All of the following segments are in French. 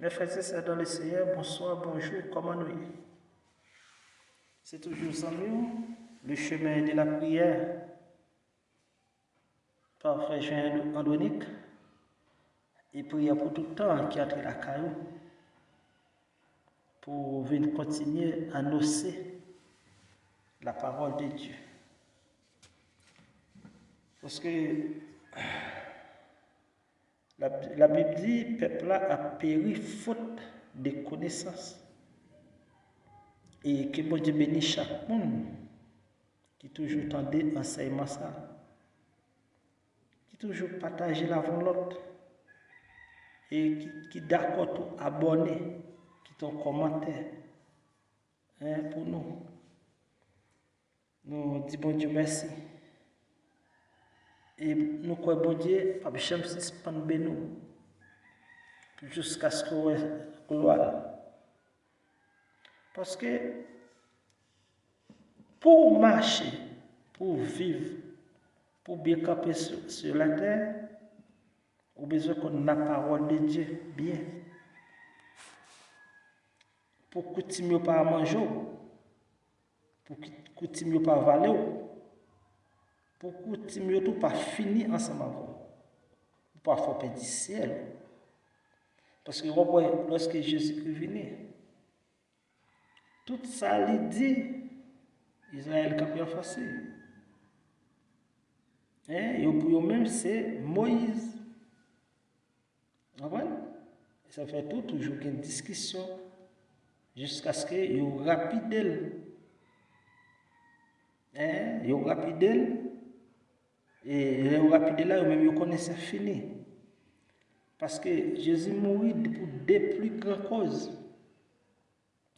Mes frères et sœurs dans le Seigneur, bonsoir, bonjour, comment nous y? C'est toujours sans nous, le chemin de la prière par frère Jean Andonique et prière pour tout le temps qui a été la caillou pour venir continuer à annoncer la parole de Dieu. Parce que la Bible dit, le peuple a péri faute de connaissances. Et que bon Dieu bénisse chaque monde qui toujours tendait enseignement ça, qui toujours partage l'avant l'autre et qui d'accord tout abonner, qui ton commentaire pour nous. Nous disons bon Dieu merci. Et nous croyons bon Dieu, Pape Chem suspend nous jusqu'à ce que gloire. Parce que pour marcher, pour vivre, pour bien camper sur la terre, on a besoin qu'on ait la parole de Dieu bien. Pour continuer par manger, pour continuer par valer, pour continuer tout par finir ensemble avec vous, pour pas faire perdre du ciel. Parce que lorsque Jésus-Christ venait, tout ça lui dit, Israël qui a bien facé. Et pour eux-mêmes, c'est Moïse. Ça fait toujours une discussion jusqu'à ce que vous rapide. Vous rapide. Et les rapides là, même vous connaissez fini. Parce que Jésus mourit pour deux plus grandes causes.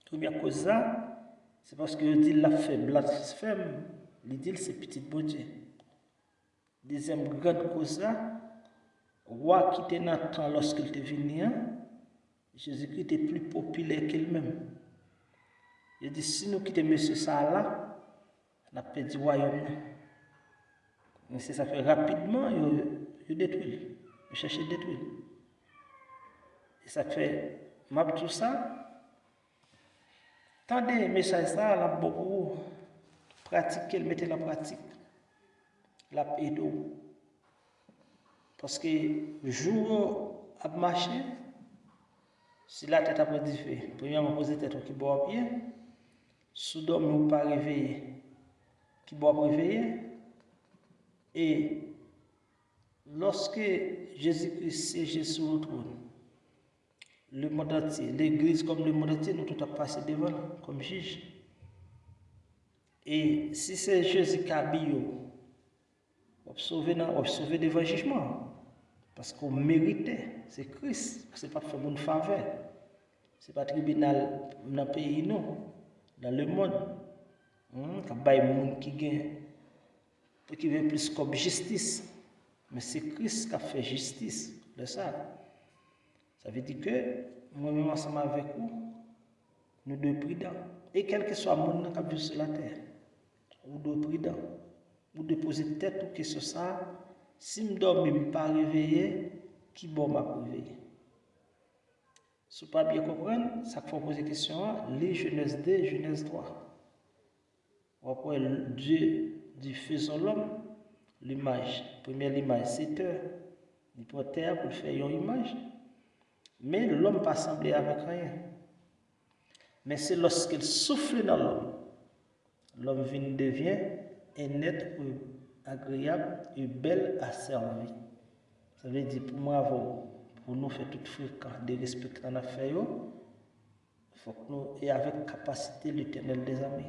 Première cause, c'est parce que dit la fait blasphème, il dit c'est petit bon Dieu. Deuxième grande cause, roi qui était dans le temps lorsqu'il était venu, Jésus-Christ était plus populaire qu'il-même. Il dit si nous quittons monsieur ça là, on a perdu le royaume. Mais si ça fait rapidement, il détruit. Il cherche à détruire. Et ça fait, map tout ça. Tendez, message ça, là, beaucoup pratiquer, le mettez la pratique. La pédo. Parce que le jour à marcher, si la tête a pas fait, premièrement, poser tête qui boit pied, soudain, nous pas réveiller, qui boit réveiller. Et lorsque Jésus-Christ siège sur le trône, le monde entier, l'Église comme le monde entier, nous tout a passé devant comme juge. Et si c'est Jésus qui a habillé, on va sauver devant le jugement. Parce qu'on méritait, c'est Christ, c'est pas faire bonne faveur. C'est pas tribunal dans le pays, non, dans le monde. Qui a des gens qui gagnent, qui veut plus comme justice. Mais c'est Christ qui a fait justice de ça. Ça veut dire que moi-même ensemble avec vous, nous devons prudents. Et quel que soit le monde qui vit sur la terre, nous devons prudents. Nous devons poser tête aux questions ça. Si je ne dors pas réveiller, qui bon m'a réveiller? Si vous ne pas bien comprendre, ça faut poser question, les Genèse 2, Genèse 3. Après, Dieu dit faisons l'homme, l'image. Première image, 7 heures. Il prend terre pour faire une image. Mais l'homme pas semblé avec rien. Mais c'est lorsqu'il souffle dans l'homme devient un être agréable et bel à servir. Ça veut dire pour moi, pour nous faire tout fréquent, de respecter en affaire, il faut que nous ayons avec capacité l'éternel des amis.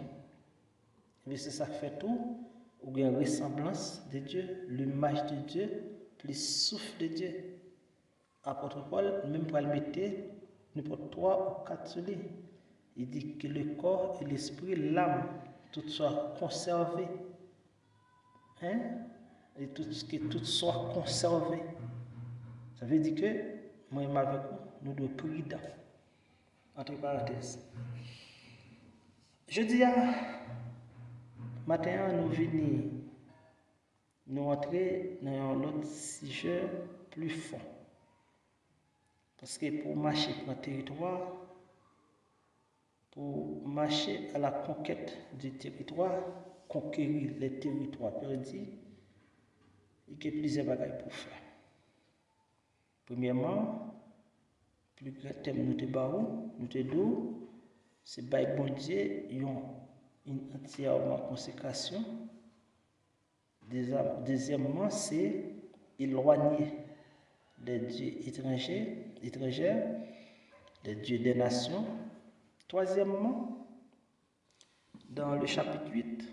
Mais c'est ça qui fait tout, ou une ressemblance de Dieu, l'image de Dieu, plus souffle de Dieu. Apôtre Paul, même pour le mettre, n'importe 3 ou 4 sur lui. Il dit que le corps et l'esprit, l'âme, tout soit conservé. Et que tout soit conservé. Ça veut dire que, moi et avec vous, nous devons prier dans. Entre parenthèses. Je dis matin, nous venons, nous entrer dans un autre sujet plus fond. Parce que pour marcher pour un territoire, pour marcher à la conquête du territoire, conquérir les territoires perdus, il y a plusieurs bagages pour faire. Premièrement, plus grand thème nous te barou, nous te dou, c'est by bon Dieu, une entièrement consécration. Deuxièmement, c'est éloigner des dieux étrangers, des dieux des nations. Troisièmement, dans le chapitre 8,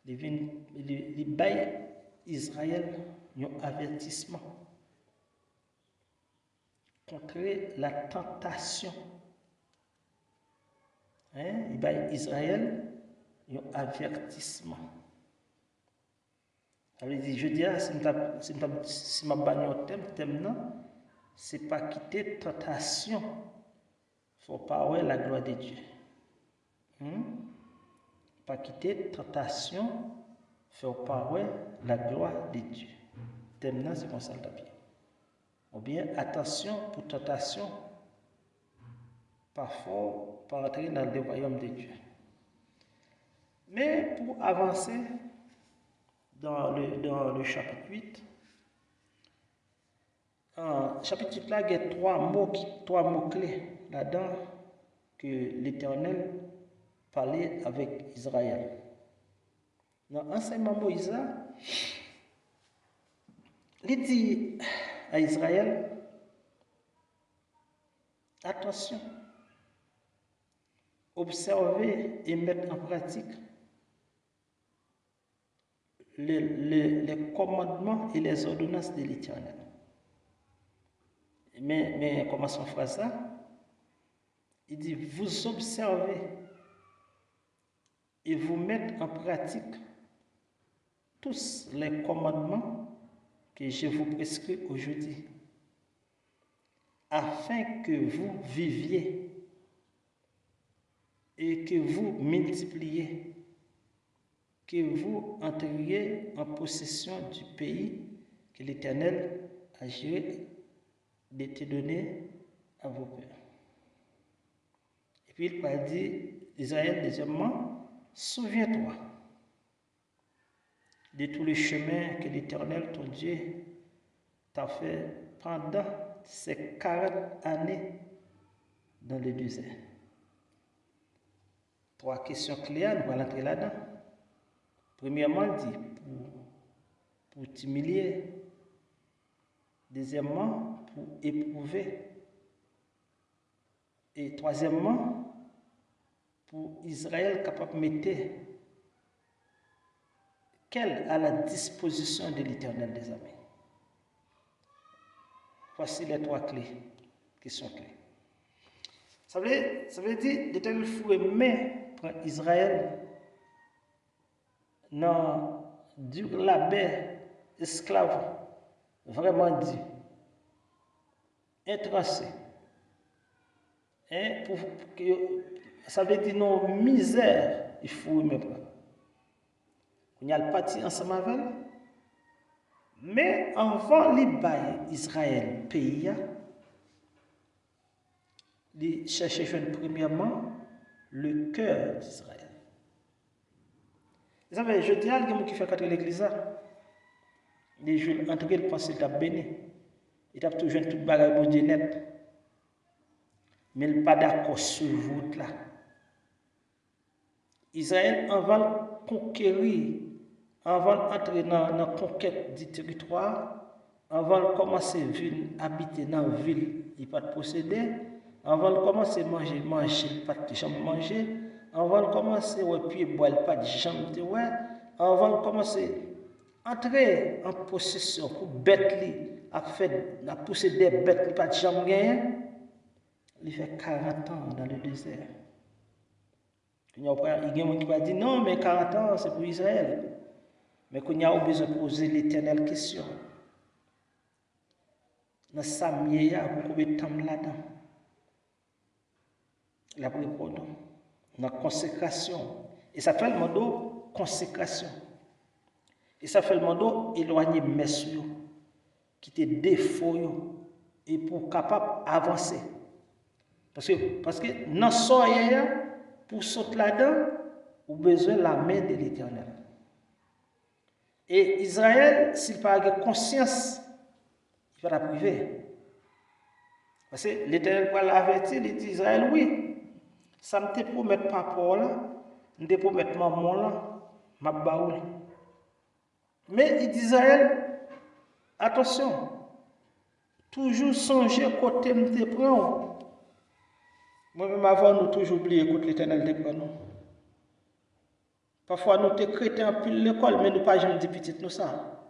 les bail Israël un avertissement contre la tentation. Les bail Israël un avertissement. Ça veut dire, je dis, si ma banni au thème non, c'est pas quitter tentation. Faut pas ouais la gloire de Dieu. Pas quitter tentation, faut pas ouais la gloire de Dieu. Thème non, c'est comme ça le tapis. Ou bien attention pour tentation, parfois pas entrer dans le royaume de Dieu. Mais pour avancer dans le chapitre 8, chapitre 8 là, il y a trois mots clés là-dedans que l'Éternel parlait avec Israël. Dans l'enseignement Moïse, il dit à Israël, attention, observez et mettre en pratique les commandements et les ordonnances de l'Éternel. Mais comment on fera ça? Il dit, vous observez et vous mettez en pratique tous les commandements que je vous prescris aujourd'hui, afin que vous viviez et que vous multipliez, que vous entriez en possession du pays que l'Éternel a juré de te donner à vos pères. Et puis il va dire, Israël, deuxièmement, souviens-toi de tous les chemins que l'Éternel, ton Dieu, t'a fait pendant ces 40 années dans le désert. Trois questions claires, nous allons entrer là-dedans. Premièrement, il dit, pour t'humilier. Deuxièmement, pour éprouver. Et troisièmement, pour Israël capable de mettre qu'elle à la disposition de l'Éternel des armées. Voici les trois clés, questions clés. Ça veut dire, l'Éternel fouet pour Israël dans du labeur esclave, vraiment dit, intrancé. Ça veut dire nos misères, il faut me prendre. On y a le parti ensemble avec, mais avant les bails Israël pays, il cherchait premièrement le cœur d'Israël. Vous savez, je dis à quelqu'un qui fait quatre l'église, les jours entrer le pensée t'a béni, il a toujours tout bagage bon Dieu net. Mais il n'est pas d'accord sur vous là. Israël, avant de conquérir, avant d'entrer dans la conquête du territoire, avant de commencer à habiter dans la ville, il n'y a pas de posséder. Avant de commencer à manger, il n'y a pas de chambre manger. Avant de commencer à puis boire, il n'y a pas de chambre de ouais. Avant de commencer à entrer en possession pour bête, à posséder des bêtes, il n'y a pas de chambre gagner. Il fait 40 ans dans le désert. Il y a des gens qui vont dire non, mais 40 ans c'est pour Israël. Mais quand il y a besoin de poser l'éternelle question, dans Samuel, vous pouvez tomber là-dedans. La répondre dans la consécration. Et ça fait le mot consécration. Et ça fait le mot éloigner messieurs, qui te défaut. et pour capable avancer. Parce que dans ce pour sauter là-dedans, vous avez besoin de la main de l'Éternel. Et Israël, s'il n'a pas conscience, il va la priver. Parce que l'Éternel va l'avertir, il dit Israël, oui, ça me te promet pas pour là, je te promet maman là, ma baoule. Mais il dit Israël, attention, toujours songer côté me te prend. Moi-même avant, nous toujours oublié que l'Éternel te prend. Parfois, nous te chrétiens en pile l'école, mais nous pas jamais dit petit nous ça.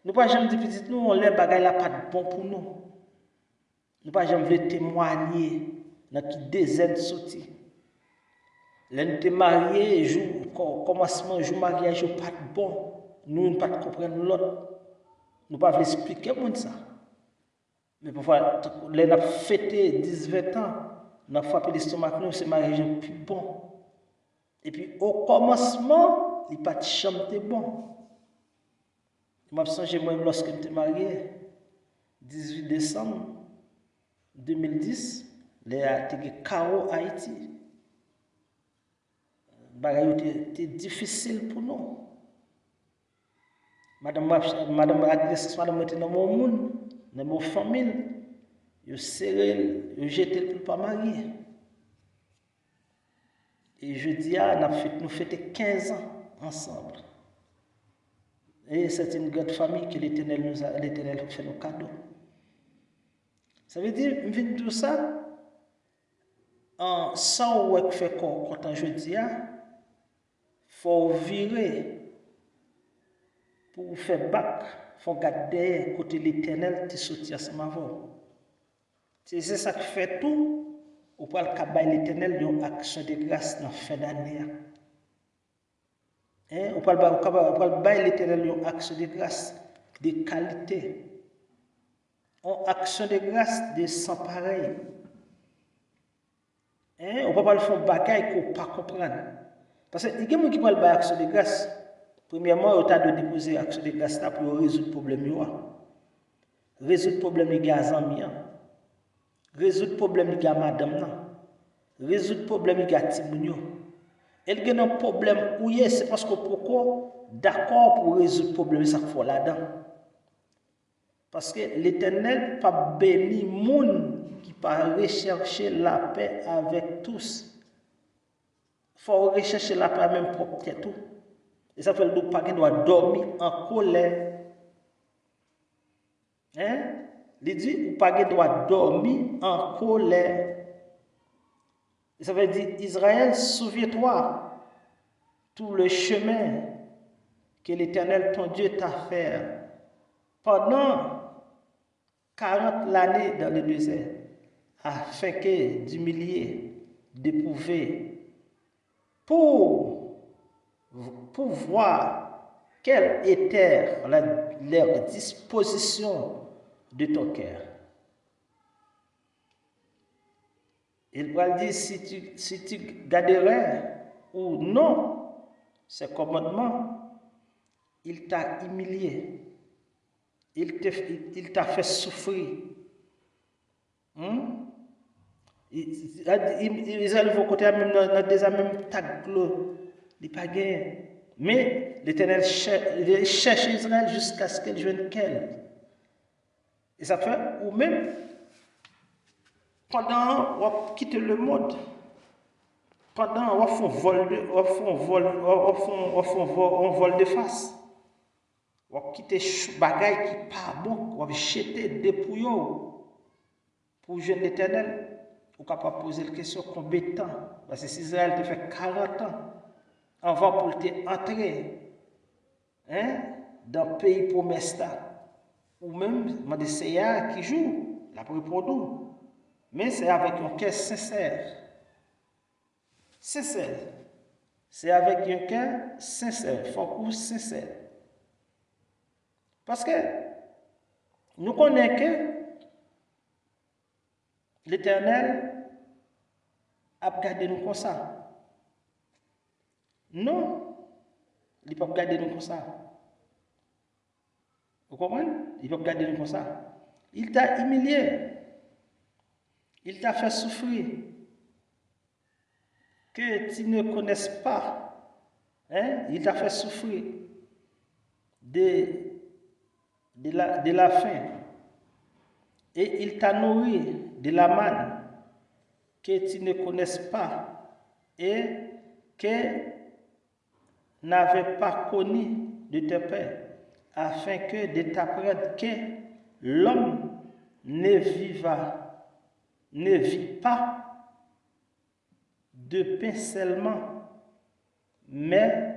Nous pas jamais dit petit nous, on les bagaille là pas bon pour nous. Nous pas jamais témoigner dans qui désert sorti. Là nous te mariés, jour commencement jour mariage pas bon. Nous ne pas comprendre l'autre. Nous pas expliquer monde ça. Mais parfois les n'a fêté 10-20 ans, n'a frappé l'estomac nous c'est mariage plus bon. Et puis au commencement, il pas de chambre bon. Je me souviens moi lorsque je me marié 18 décembre 2010, les a été chaos Haïti. Bagay était difficile pour nous. Madame était dans mon monde, dans mon famille, je serré, je jeté pour pas marier. Et je dis nous fêté 15 ans ensemble. Et c'est une grande famille que l'Éternel fait nos cadeaux. Ça veut dire, vite tout ça, sans ouais fait quand je dis, faut virer pour faire bac, faut garder côté l'Éternel qui sorti ensemble avant. C'est ça qui fait tout, ou pour le cabaye l'Éternel une action de grâce dans la fin d'année. Ou pour le bail l'Éternel une action de grâce de qualité. Une action de grâce de sans pareil. On ne peut pas le faire bagaille qu'on ne peut pas comprendre. Parce que il y a des gens qui parlent de action de grâce. Premièrement, on a déposé l'action de grâce pour résoudre le problème. Résoudre le problème des gars amis. Résoudre le problème des gars madame. Résoudre le problème des gars timounio. Et il y a un problème où c'est parce que pourquoi d'accord pour résoudre le problème ça faut là-dedans. Parce que l'Éternel pas béni monde qui pas rechercher la paix avec tous. Faut rechercher la paix même propre tout. Et ça fait le pas qu'il doit dormir en colère. Il dit ou pas qu'il doit dormir en colère. Et ça veut dire Israël, souviens-toi tout le chemin que l'Éternel ton Dieu t'a fait pendant 40 années dans le désert, afin que d'humilier, d'éprouver, pour voir quelle était leur disposition de ton cœur. Il va dire si tu garderais ou non ces commandements, il t'a humilié, il t'a fait souffrir. Israël va côté même dans des même tag il pas gagné. Mais l'Éternel cherche Israël jusqu'à ce qu'elle joigne qu'elle. Et ça fait ou même pendant on quitte le monde, pendant on fait un vol de face, on quitte bagaille qui pas bon, on jeter dépouille pour jeune l'Éternel. On capable poser la question combien de temps, parce que si Israël te fait 40 ans avant pour te entrer dans le pays promesse ou même dans des CA qui jouent la reproduire. Mais c'est avec un cœur sincère. Sincère. C'est avec un cœur sincère. Faut sincère. Parce que nous connaissons que l'Éternel a gardé nous comme ça. Non, il ne peut pas garder nous comme ça. Vous comprenez? Il ne peut pas garder nous comme ça. Il t'a humilié. Il t'a fait souffrir. Que tu ne connaisses pas. Hein? Il t'a fait souffrir de la faim. Et il t'a nourri de la manne que tu ne connaisses pas et que n'avait pas connu de tes pères, afin que de t'apprendre que l'homme ne vit pas de pain seulement, mais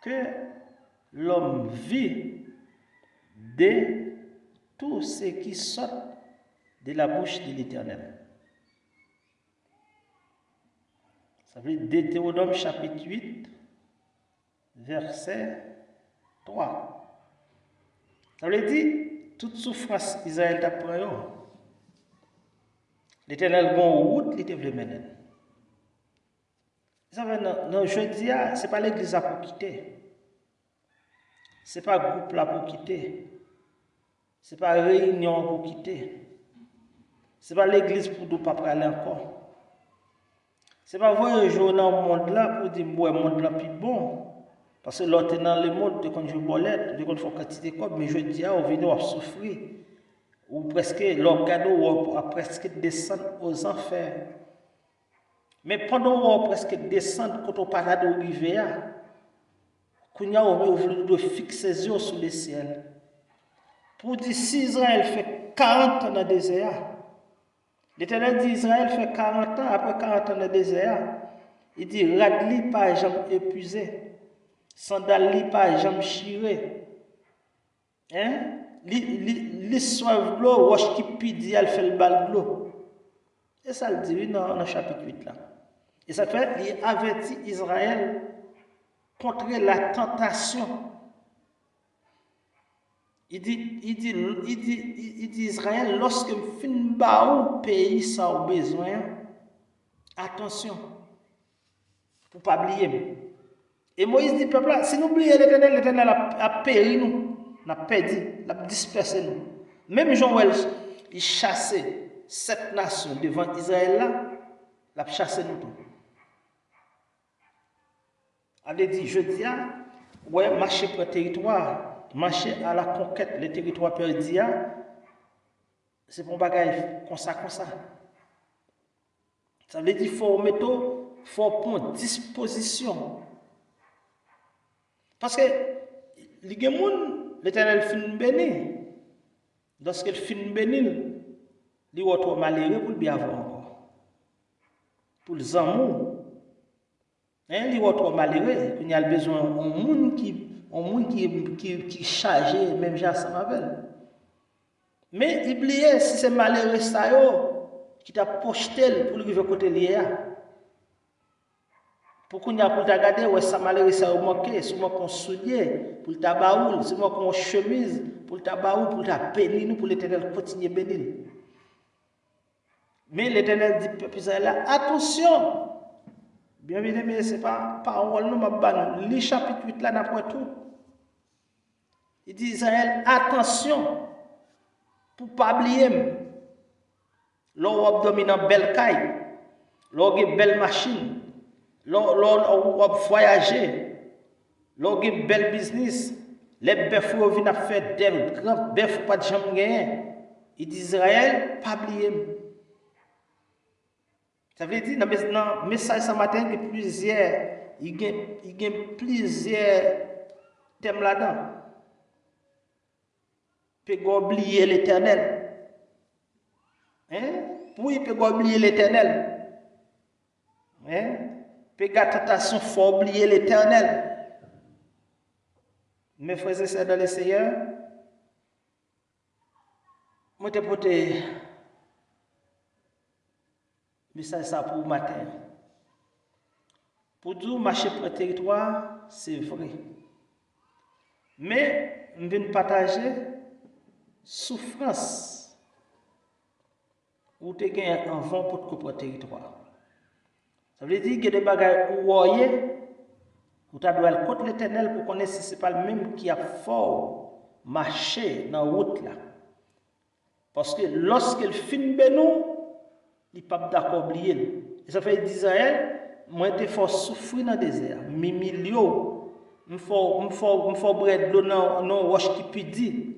que l'homme vit de tout ce qui sort de la bouche de l'Éternel. Ça veut dire Deutéronome chapitre 8, verset 3. Ça veut dire, toute souffrance Israël t'a pris, l'Éternel bon route, il te veut mener. Vous savez, non, je dis, ce n'est pas l'église pour quitter. Ce n'est pas le groupe là pour quitter. Ce n'est pas la réunion pour quitter. Ce n'est pas l'église pour ne pas aller encore. Ce n'est pas voyager dans le monde là pour dire, ouais, le monde là plus bon. Parce que l'autre est dans le monde, quand je bolette, quand je fais quantité de mais je dis, on vient souffrir. Ou presque, l'organo a presque descendre aux enfers. Mais pendant qu'on presque descendre, quand on parle de rivière, qu'on a voulu de fixer les yeux sur le ciel. Pour dire, si Israël fait 40 ans dans le désert, l'Éternel dit, Israël fait 40 ans, après 40 ans dans le désert, il dit, radli pas jambes épuisées, sandali pas jambes chirées. Hein? L'histoire de l'eau, roche qui pidi, elle fait le bal de l'eau. Et ça le dit dans le chapitre 8 là. Et ça fait, il avertit Israël contre la tentation. Il dit Israël, lorsque fin baou pays ça au besoin, attention, pour ne pas oublier. Et Moïse dit, peuple là, si nous oublions l'Éternel a péri nous. N'a perdu, n'a dispersé nous. Même Joël, il chassait cette nation devant Israël là, l'a chassé nous tout. Elle dit, je dis, ouais, marcher pour le territoire, marcher à la conquête, le territoire perdu, c'est pour bagaille comme ça. Ça veut dire, faut prendre disposition. Parce que, les gens, l'Éternel fin béni. Lorsqu'il fin béni, il retrouve malheureux pour le bien avoir encore. Pour les amours. Il retrouve malheureux. Il y a besoin d'un monde qui chargé, même j'ai ça m'appelle. Mais oubliez, si c'est malheureux ça qui t'a projeté pour le côté lié. Pour qu'on y a pour regarder, ouais, ça malheureux ça au manqué, c'est moi qu'on soulier, pour le tabaoul, c'est moi qu'on chemise, pour le tabaoul, pour la bénir, pour l'Éternel continuer bénir. Mais l'Éternel dit, peuple Israël, attention! Bien évidemment, ce n'est pas parole, non, ma banne. Le chapitre 8 là, n'importe tout. Il dit, Israël, attention! Pour ne pas oublier, l'on domine en belle caille, l'on a une belle machine. L'on voyager, l'on a un bel business, les bœufs viennent faire des grands bœufs pas de jamais gagner. Il dit Israël, pas oublier. Ça veut dire dans le message ce matin, il y a plusieurs thèmes là-dedans. Il peut oublier l'Éternel. Hein? Oui, il peut oublier l'Éternel. Hein? Pégat tentation, il faut oublier l'Éternel. Mes frères et sœurs dans le Seigneur, moi te porte message ça pour le matin. Pour dire marcher pour le territoire, c'est vrai. Mais je viens partager souffrance ou te gagner un vent pour le territoire. Ça veut dire qu'il y a des bagages où vous doit aller contre l'Éternel pour connaître si ce n'est pas le même qui a fort marché dans la route là. Parce que lorsqu'il fin benou, il pas d'accord oublier. Et ça fait d'Israël, moi te faut souffrir dans le désert. Mimilio, m'fort bread l'eau non roche qui pidi.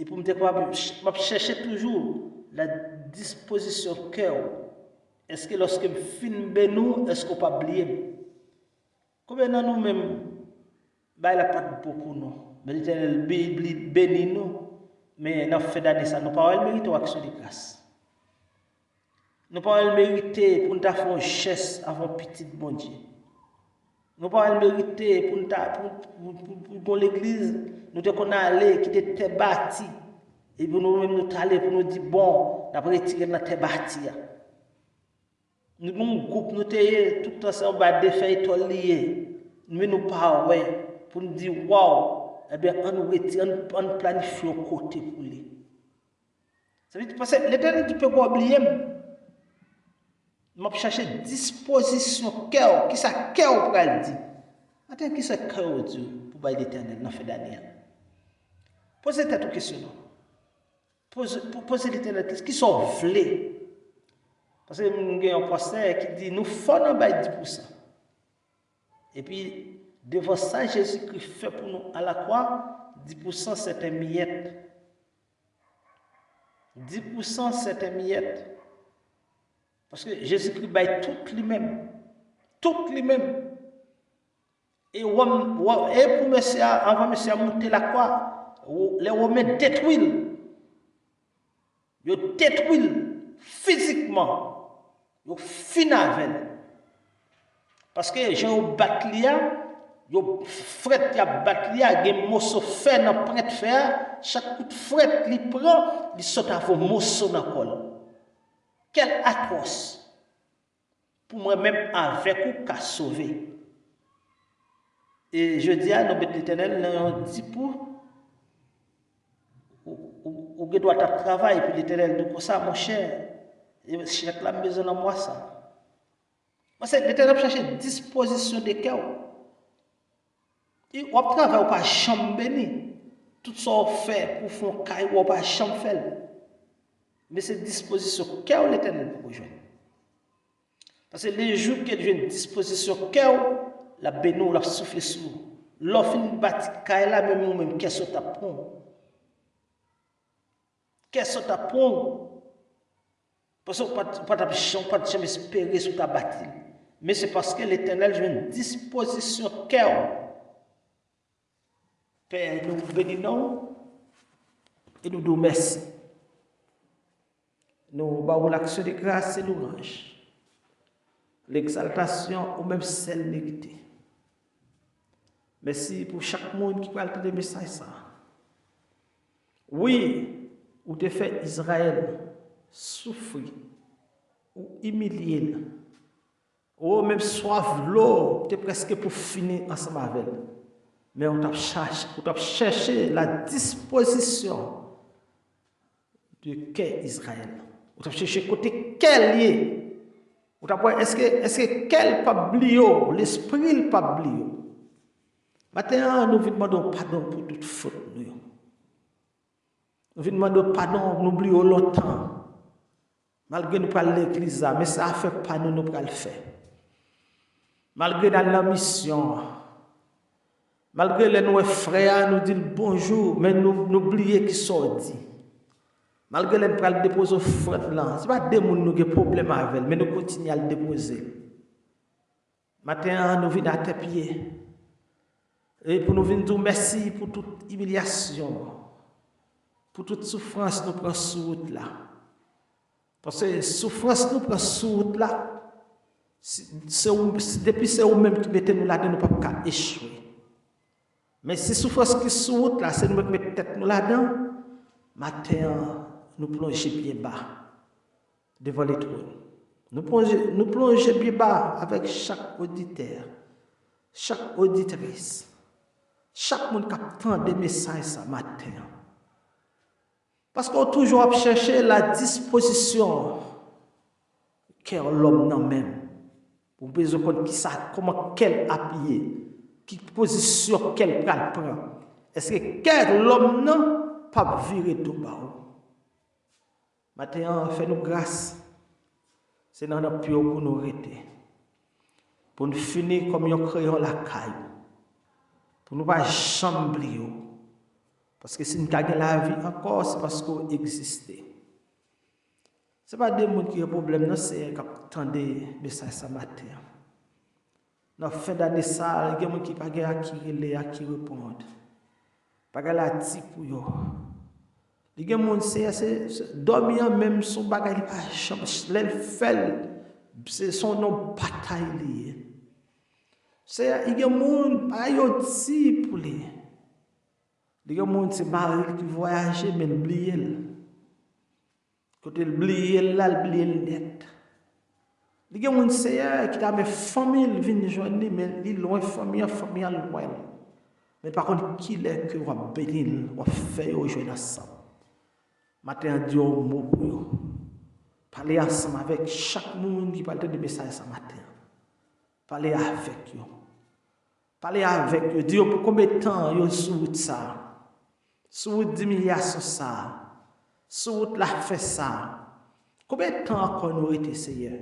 Et pour me capable m'a chercher toujours la disposition cœur. Est-ce que lorsque me fin benou, est-ce qu'on pas oublier? Combien de nous même bah il a pas beaucoup non. Mais l'Éternel béni nous. Mais dans fait d'année ça nous pas mériter action de grâce. Nous pas mériter pour nous faire un geste avant petit bon Dieu. Nous pas mériter pour l'église nous te qu'on aller qui était bâti et pour nous même nous aller pour nous dire bon d'après retirer dans terre bâti. Nous mon groupe nous te tout ensemble ba défait to lié. Mais nous pas ouais pour nous dire waouh eh bien, on planifie un côté pour lui. Ça veut dire parce que l'Éternel tu peux pas oublier. Je chercher disposition cœur, qui ça cœur pour le dire. Attends, qui ça cœur Dieu pour bailler l'Éternel dans fait d'année. Posez-toi cette question. Posez l'Éternel qui sont vlés. Parce que nous avons un pasteur qui dit nous faut en bailler 10%. Et puis devant ça, Jésus-Christ fait pour nous à la croix, 10% c'est un miette. 10% c'est un miette. Parce que Jésus-Christ baille tout lui-même. Tout lui-même. Et pour monsieur, avant monsieur monter la croix, les Romains détruisent. Ils détruisent physiquement. Ils finissent avec. Parce que j'ai un batlia. Yo fret qui a battu a des morceaux fer dans prêt de fer, chaque coup de fret li prend, il saute à vos morceaux dans col. Quel atroce pour moi même avec ou qu'a sauver. Et je dis à nos bêtes l'Éternel on dit pour ou doit travailler pour l'Éternel donc ça mon cher, et chaque la maison dans moi ça. Parce que l'Éternel chercher disposition de cœur. Et on travaille pas chambre béni. Tout ça on fait pour faire caille ou pas chambre faire. Mais c'est disposition cœur l'Éternel pour jouer. Parce que les jours qu'elle vient disposition cœur, la bénou la souffle sur. L'offre bâti caille là même qu'est-ce que t'apprends. Qu'est-ce que t'apprends? Parce que pas de chambre, pas de chambre espérer sur ta bâtie. Mais c'est parce que l'Éternel vient une disposition cœur. Père, nous bénissons et nous disons merci. Nous avons l'action de grâce et louange, l'exaltation ou même celle méritée. Merci pour chaque monde qui va entendre le message. Oui, ou te fait Israël souffrir ou humilier, ou même soif l'eau, tu es presque pour finir ensemble avec elle. Mais on t'a cherché la disposition de quel Israël. On t'a cherché côté quel lié. On t'a dit est-ce que quel pas blio, l'esprit pas blio. Maintenant nous venons demander pardon pour toute faute nous. Nous venons demander pardon, nous oublions longtemps. Malgré nous parler de l'église mais ça a fait pas nous pas le faire. Malgré dans la mission malgré les nos frères nous disent bonjour, mais nous oublions qui sont dit. Malgré les nous déposer offrande là, ce n'est pas des gens qui ont des problèmes avec, mais nous continuons à le déposer. Maintenant, nous venons à tes pieds. Et pour nous venir dire merci pour toute humiliation, pour toute souffrance nous prenons sur route là. Parce que souffrance nous prenons sur route là, depuis c'est vous-même qui mettez nous là-dedans, nous ne pouvons pas échouer. Mais si souffrance qui sous route là, c'est nous qui mettons tête nous là-dedans, matin, nous plongeons bien bas devant les trônes. Nous plongeons bien bas avec chaque auditeur, chaque auditrice, chaque monde qui attend des messages ce matin. Parce qu'on toujours chercher la disposition qu'est l'homme non même. Pour besoin de qui ça, comment quel appuyer. Qui position qu'elle prend. Est-ce que quel l'homme non pas virer tout bas? Maintenant, fais-nous grâce. C'est dans notre pio pour nous arrêter. Pour nous finir comme nous créons la caille. Pour nous pas chambrer. Parce que si nous avons la vie encore, c'est parce qu'on existe. Ce n'est pas des gens qui ont un problème, c'est qui attendent des messages ce matin. Dans la fin d'année, il y a des gens qui ne peuvent pas qui répondent. Pas de la type pour eux. Il y a des gens qui dormir même son bagage pas chambre, c'est son nom bataille. Il y a des gens qui pas pour lui. Il y a des gens qui mari qui voyage mais oublié. Quand il oublie là, il oublie net. Il y a des gens qui ont mes famille viennent joindre mais ils loin famille loin. Mais par contre qui est que va bénir, va faire aujourd'hui ensemble. Matin, Dieu mot pour eux. Parlez ensemble avec chaque monde qui parle de message ce matin. Parlez avec eux. Parlez avec eux. Dieu pour combien de temps vous sur ça? Sur 10 milliards sur ça. Sur la fait ça. Combien de temps encore nous été Seigneur?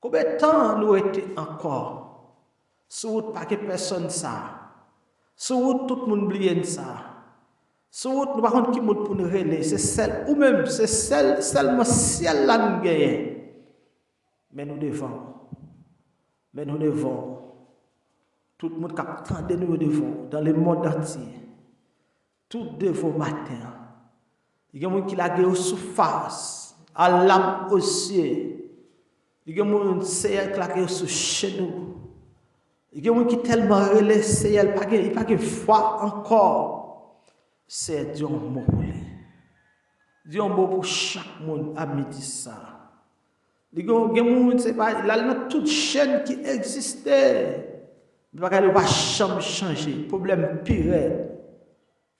Combien de temps nous été encore? Sur pas que personne ça. Sur tout le monde oublie ça. Sur nous par contre qui monte pour nous relayer, c'est celle ou même c'est seulement ciel là nous gagne. Mais nous devons tout le monde qui attend nous devons dans le monde entier. Tout devant matin. Il y a des gens qui la gueule sous face, à l'âme au ciel. Il y a des gens qui la gueule sous chez nous. Il y a des gens qui tellement relaissent, il n'y a pas de foi encore. C'est Dieu mot pour lui. Dieu mot pour chaque monde à midi ça. Il y a des gens qui pas là toute chaîne qui existait. Il va pas changer. Problème pire.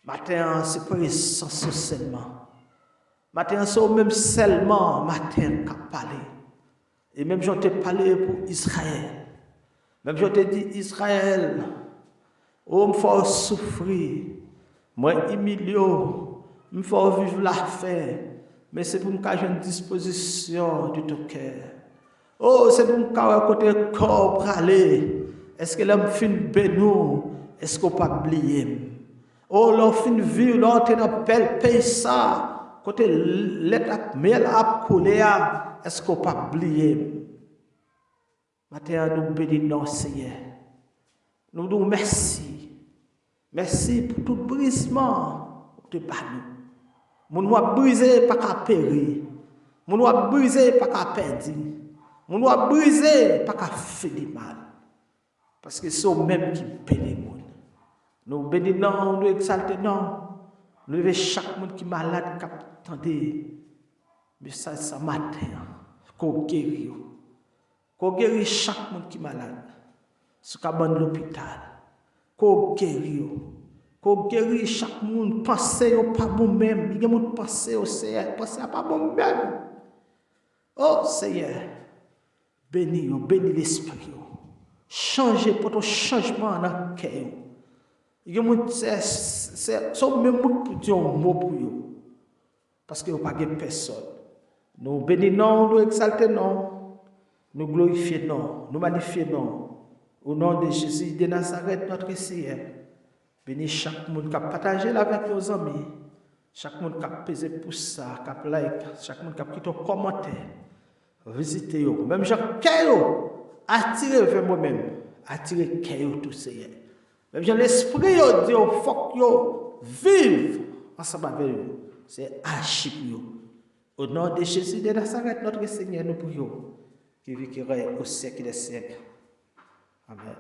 Matin c'est présence seulement. Matin c'est même seulement matin qu'a parlé. Et même je t'ai parlé pour Israël. Même je t'ai dit Israël, oh me faut souffrir. Moi humilio, me faut vivre la fête. Mais c'est pour me cacher une disposition de ton cœur. Oh, c'est pour me cacher côté corps pour aller. Est-ce que l'homme fin bénou? Est-ce qu'on pas oublier? Oh, l'homme fin vivre, l'homme t'es dans bel pays ça. Côté l'état miel à couler, est-ce qu'on pas oublier? Maintenant, nous bénissons Seigneur. Nous disons merci. Merci pour tout brisement de nous. Mon noir brisé pas qu'à périr. Mon noir brisé pas qu'à perdre. Mon noir brisé pas qu'à faire du mal. Parce que c'est eux-mêmes qui bénissent. Nous bénissons, nous exaltons. Nous levons chaque monde qui est malade, qui attendait. Mais ça matin, qu'on guérit. Qu'on guérit chaque monde qui est malade. Ce qui est dans l'hôpital. Qu'on guérit. Qu'on guérit chaque monde. Pensez pas vous-même. Il y a des gens qui pensent au Seigneur. Pensez pas vous-même. Oh Seigneur, bénis l'esprit. Changez pour ton changement dans le cœur. Il y a des gens qui sont même pour dire un mot pour eux. Parce que vous n'avez pas personne. Nous bénissons, nous exaltons, nous glorifions, nous magnifions. Au nom de Jésus de Nazareth, notre Seigneur. Bénis chaque monde qui a partagé avec nos amis. Chaque monde qui a pesé pour ça, qui a like, chaque monde qui a pris ton commentaire. Visitez vous. Même Jean Kayo, attirez vers moi-même. Attirez Kayo tout Seigneur. Même Jean l'esprit dit il faut que vive ensemble avec vous. C'est archi pour vous. Au nom de Jésus de Nazareth, notre Seigneur, nous prions. Qui vit au siècle des siècles. Amen.